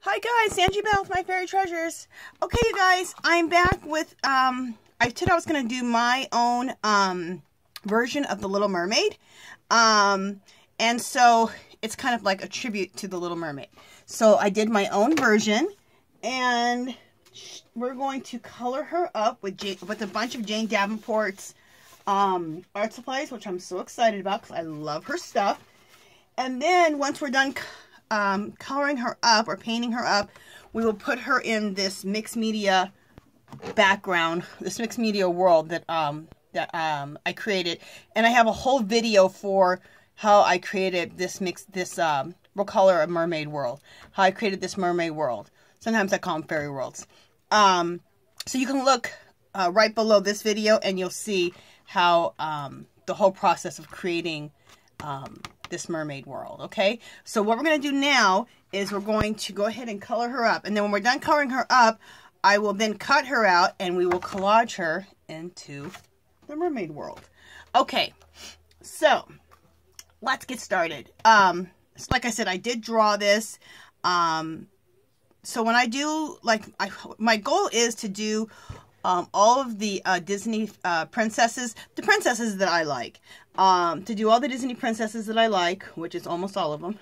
Hi guys, Angie Bell with My Fairy Treasures. Okay, you guys, I'm back with, I said I was going to do my own, version of The Little Mermaid. And so it's kind of like a tribute to The Little Mermaid. So I did my own version, and we're going to color her up with a bunch of Jane Davenport's, art supplies, which I'm so excited about because I love her stuff. And then once we're done coloring her up or painting her up, we will put her in this mixed media background, this mixed media world that I created, and I have a whole video for how I created we'll call her a mermaid world. How I created this mermaid world. Sometimes I call them fairy worlds. So you can look right below this video, and you'll see how the whole process of creating this mermaid world. Okay, so what we're going to do now is we're going to go ahead and color her up, and then when we're done coloring her up, I will then cut her out and we will collage her into the mermaid world. Okay, so let's get started. Like I said, I did draw this. So when I do, my goal is to do all of the Disney princesses, the princesses that I like. To do all the Disney princesses that I like, which is almost all of them.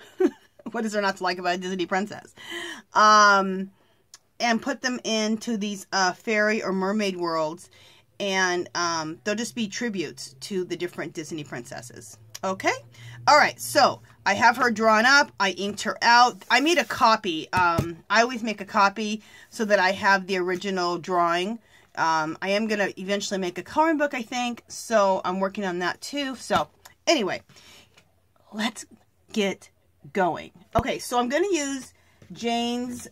What is there not to like about a Disney princess? And put them into these fairy or mermaid worlds. And they'll just be tributes to the different Disney princesses. Okay? Alright, so I have her drawn up. I inked her out. I made a copy. I always make a copy so that I have the original drawing. I am going to eventually make a coloring book, I think, so I'm working on that too. So, anyway, let's get going. Okay, so I'm going to use Jane's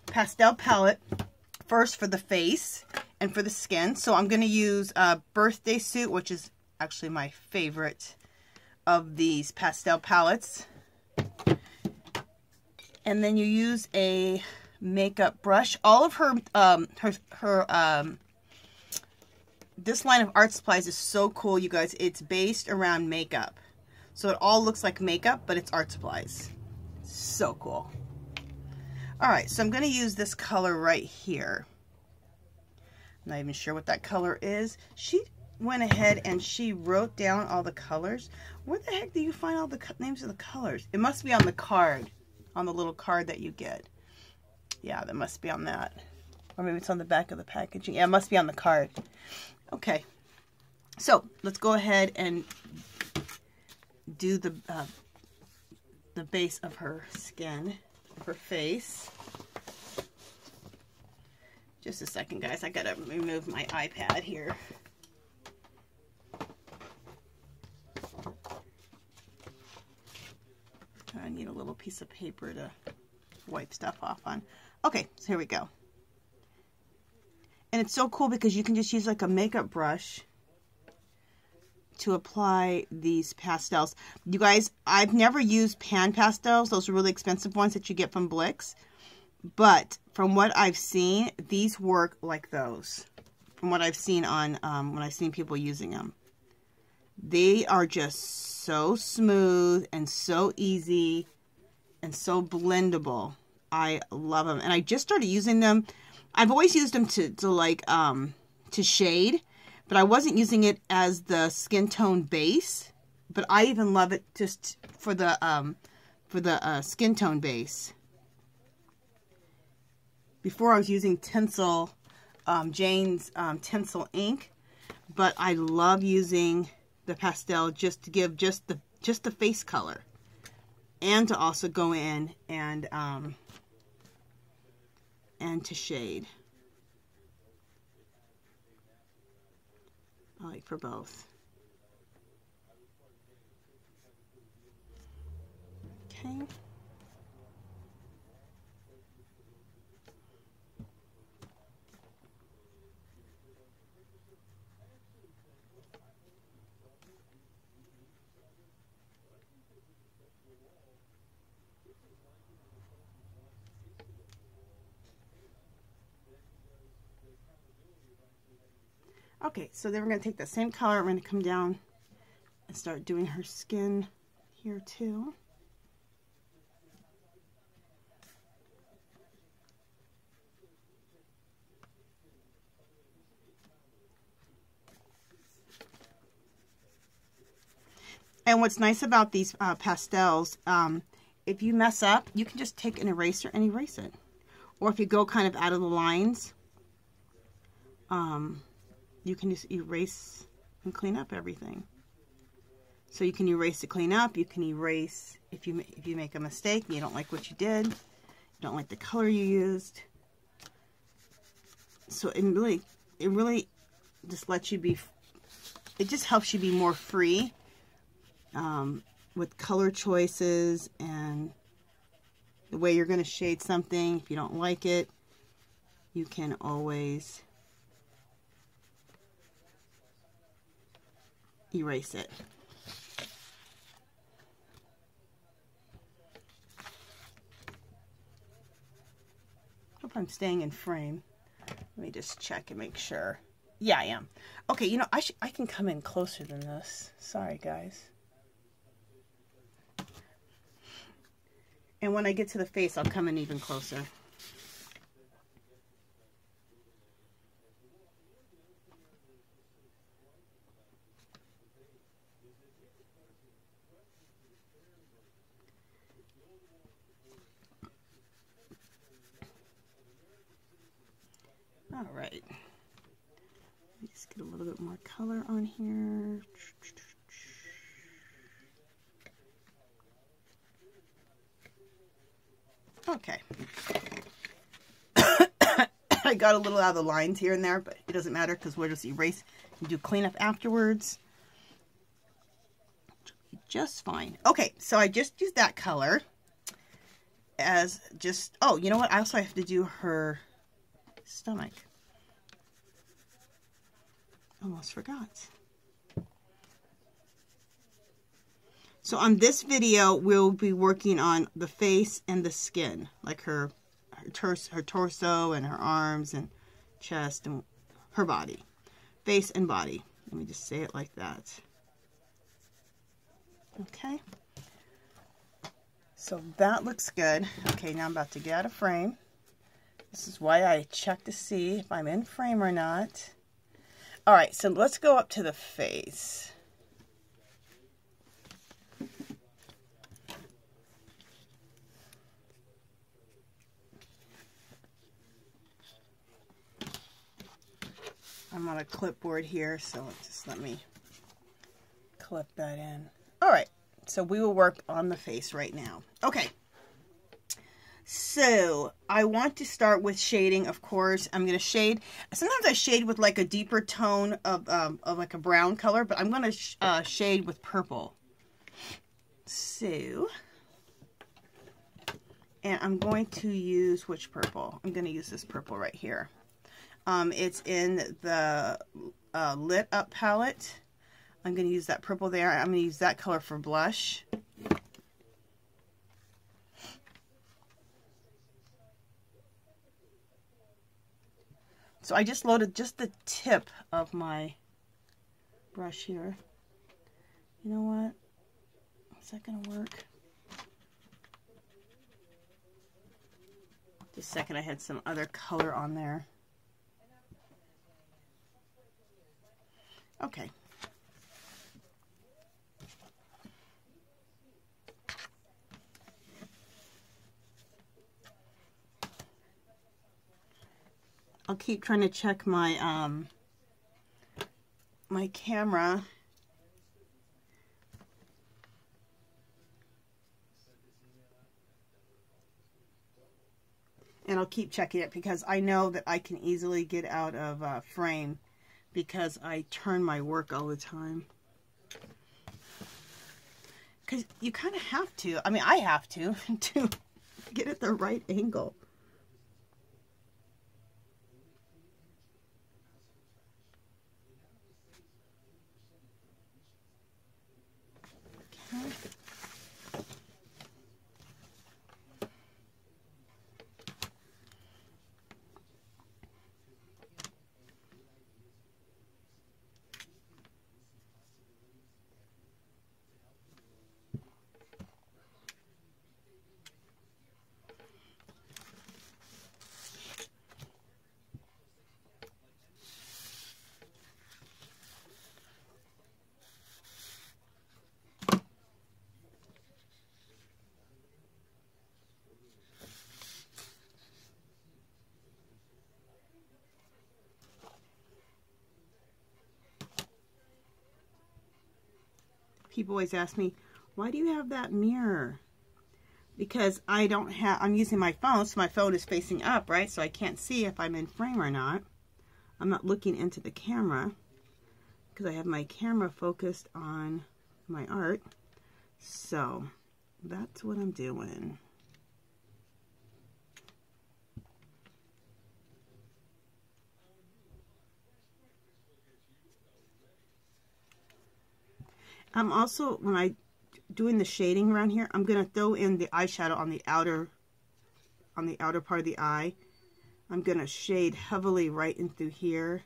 pastel palette first for the face and for the skin. So I'm going to use Birthday Suit, which is actually my favorite of these pastel palettes. And then you use a makeup brush. All of her this line of art supplies is so cool, you guys. It's based around makeup, so it all looks like makeup, but it's art supplies. So cool. All right, so I'm going to use this color right here. I'm not even sure what that color is. She went ahead and she wrote down all the colors. Where the heck do you find all the names of the colors? It must be on the card, on the little card that you get. Yeah, that must be on that. Or maybe it's on the back of the packaging. Yeah, it must be on the card. Okay. So, let's go ahead and do the base of her skin, of her face. Just a second, guys. I gotta remove my iPad here. I need a little piece of paper to wipe stuff off on. Okay, so here we go. And it's so cool because you can just use like a makeup brush to apply these pastels. You guys, I've never used pan pastels. Those are really expensive ones that you get from Blix. But from what I've seen, these work like those. From what I've seen on, when I've seen people using them. They are just so smooth and so easy and so blendable. I love them, and I just started using them. I've always used them to shade, but I wasn't using it as the skin tone base. But I even love it just for the skin tone base. Before I was using tinsel, Jane's tinsel ink, but I love using the pastel just to give just the face color, and to also go in and to shade. I like for both. Okay. Okay, so then we're going to take the same color. We're going to come down and start doing her skin here too. And what's nice about these pastels, if you mess up, you can just take an eraser and erase it. Or if you go kind of out of the lines, you can just erase and clean up everything. So you can erase to clean up. You can erase if you make a mistake and you don't like what you did, you don't like the color you used. So it really just lets you be. It just helps you be more free with color choices and the way you're going to shade something. If you don't like it, you can always erase it. Hope I'm staying in frame. Let me just check and make sure. Yeah, I am. Okay, you know, I can come in closer than this. Sorry, guys. And when I get to the face, I'll come in even closer. All right. Let me just get a little bit more color on here. Okay. I got a little out of the lines here and there, but it doesn't matter because we'll just erase and do cleanup afterwards. Just fine. Okay, so I just used that color as just, oh, you know what? I also have to do her stomach. Almost forgot. So on this video, we'll be working on the face and the skin, like her torso and her arms and chest and her body. Face and body. Let me just say it like that. Okay. So that looks good. Okay, now I'm about to get out of frame. This is why I check to see if I'm in frame or not. All right, so let's go up to the face. I'm on a clipboard here, so just let me clip that in. All right, so we will work on the face right now. Okay, so I want to start with shading, of course. I'm going to shade. Sometimes I shade with like a deeper tone of like a brown color, but I'm going to shade with purple. So, and I'm going to use which purple? I'm going to use this purple right here. It's in the Lit Up palette. I'm going to use that purple there. I'm going to use that color for blush. So I just loaded just the tip of my brush here. You know what? Is that going to work? Just a second, I had some other color on there. Okay. I'll keep trying to check my my camera. And I'll keep checking it because I know that I can easily get out of frame because I turn my work all the time. Because you kind of have to. I mean, I have to get at the right angle. Okay. people always ask me, why do you have that mirror? Because I'm using my phone, so my phone is facing up, right? So I can't see if I'm in frame or not. I'm not looking into the camera because I have my camera focused on my art. So that's what I'm doing. I'm also, when I doing the shading around here, I'm going to throw in the eyeshadow on the outer part of the eye. I'm going to shade heavily right in through here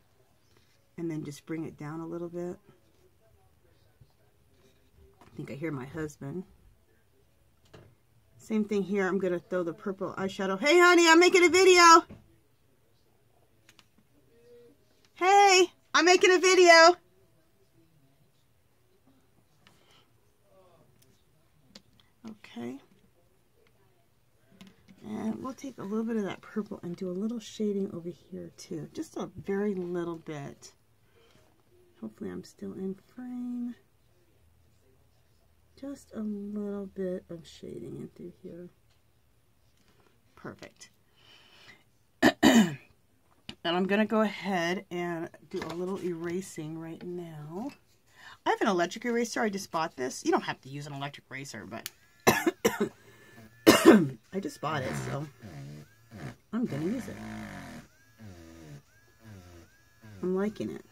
and then just bring it down a little bit. I think I hear my husband. Same thing here. I'm going to throw the purple eyeshadow. Hey honey, I'm making a video. Hey, I'm making a video. Okay, and we'll take a little bit of that purple and do a little shading over here too, just a very little bit. Hopefully I'm still in frame. Just a little bit of shading in through here. Perfect. And I'm gonna go ahead and do a little erasing right now. I have an electric eraser. I just bought this. You don't have to use an electric eraser, but I just bought it, so I'm gonna use it. I'm liking it.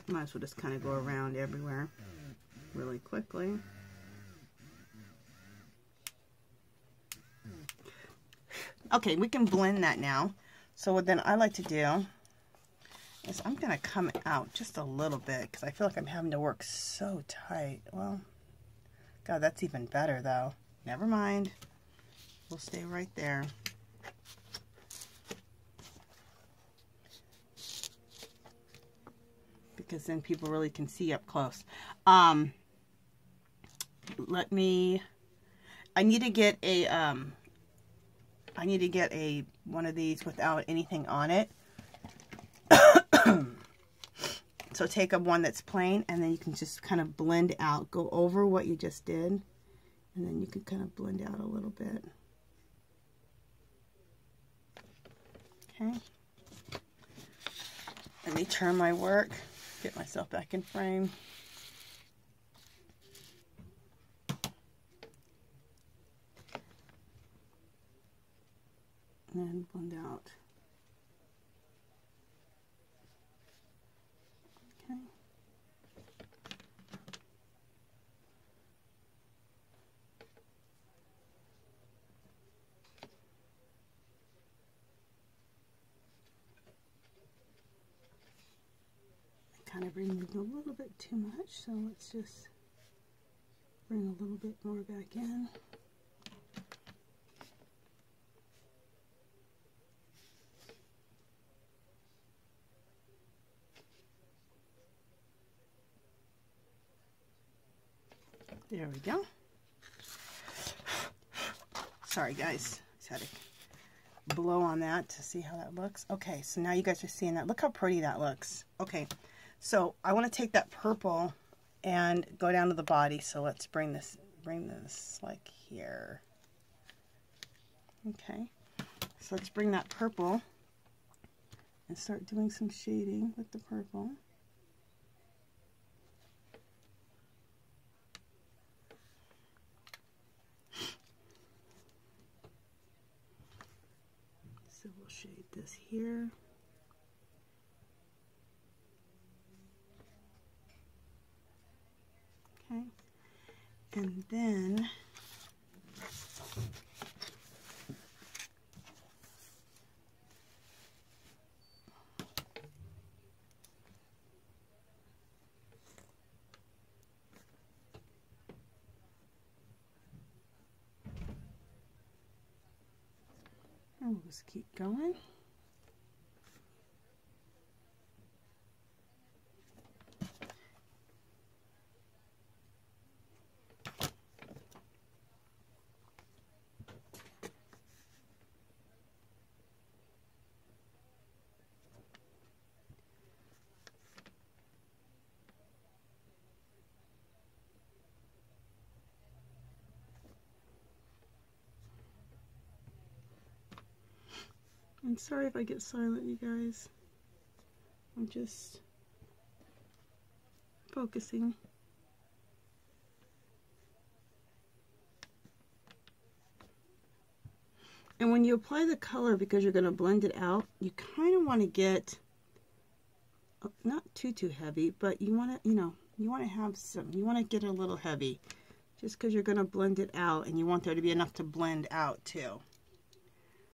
Might as well just kind of go around everywhere really quickly. Okay, we can blend that now. So what then I like to do is I'm going to come out just a little bit because I feel like I'm having to work so tight. Well, God, that's even better though. Never mind. We'll stay right there. Because then people really can see up close. I need to get a one of these without anything on it. So take up one that's plain, and then you can just kind of blend out, go over what you just did, and then you can kind of blend out a little bit. Okay. Let me turn my work, get myself back in frame. And then blend out. Okay. I kind of removed a little bit too much, so let's just bring a little bit more back in. There we go. Sorry guys, just had to blow on that to see how that looks. Okay, so now you guys are seeing that. Look how pretty that looks. Okay, so I want to take that purple and go down to the body. So let's bring this like here. Okay, so let's bring that purple and start doing some shading with the purple. So we'll shade this here. Okay, and then we'll just keep going. And sorry if I get silent, you guys. I'm just focusing. And when you apply the color, because you're going to blend it out, you kind of want to get not too heavy, but you want to, you want to have some, you want to get a little heavy, just because you're going to blend it out, and you want there to be enough to blend out too.